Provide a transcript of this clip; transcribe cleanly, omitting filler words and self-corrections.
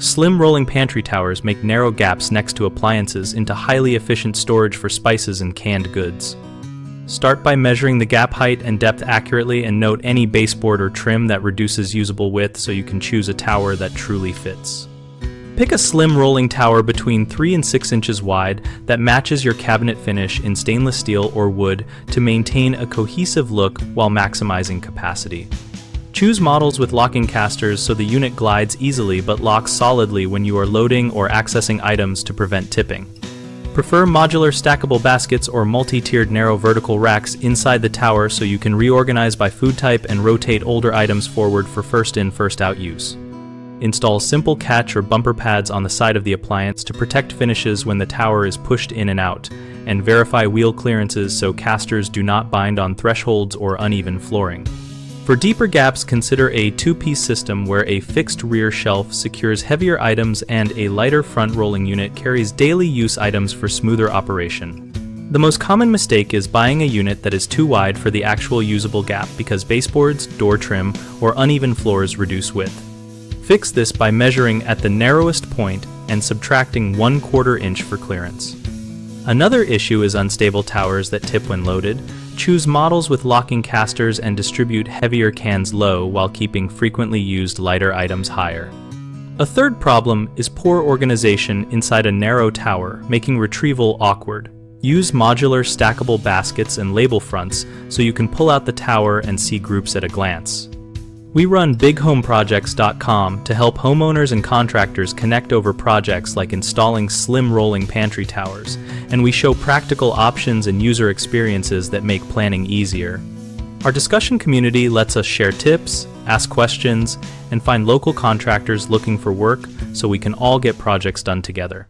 Slim rolling pantry towers make narrow gaps next to appliances into highly efficient storage for spices and canned goods. Start by measuring the gap height and depth accurately and note any baseboard or trim that reduces usable width so you can choose a tower that truly fits. Pick a slim rolling tower between 3 and 6 inches wide that matches your cabinet finish in stainless steel or wood to maintain a cohesive look while maximizing capacity. Choose models with locking casters so the unit glides easily but locks solidly when you are loading or accessing items to prevent tipping. Prefer modular stackable baskets or multi-tiered narrow vertical racks inside the tower so you can reorganize by food type and rotate older items forward for first-in, first-out use. Install simple catch or bumper pads on the side of the appliance to protect finishes when the tower is pushed in and out, and verify wheel clearances so casters do not bind on thresholds or uneven flooring. For deeper gaps, consider a two-piece system where a fixed rear shelf secures heavier items and a lighter front rolling unit carries daily use items for smoother operation. The most common mistake is buying a unit that is too wide for the actual usable gap because baseboards, door trim, or uneven floors reduce width. Fix this by measuring at the narrowest point and subtracting 1/4 inch for clearance. Another issue is unstable towers that tip when loaded. Choose models with locking casters and distribute heavier cans low while keeping frequently used lighter items higher. A third problem is poor organization inside a narrow tower, making retrieval awkward. Use modular stackable baskets and label fronts so you can pull out the tower and see groups at a glance. We run bighomeprojects.com to help homeowners and contractors connect over projects like installing slim rolling pantry towers, and we show practical options and user experiences that make planning easier. Our discussion community lets us share tips, ask questions, and find local contractors looking for work so we can all get projects done together.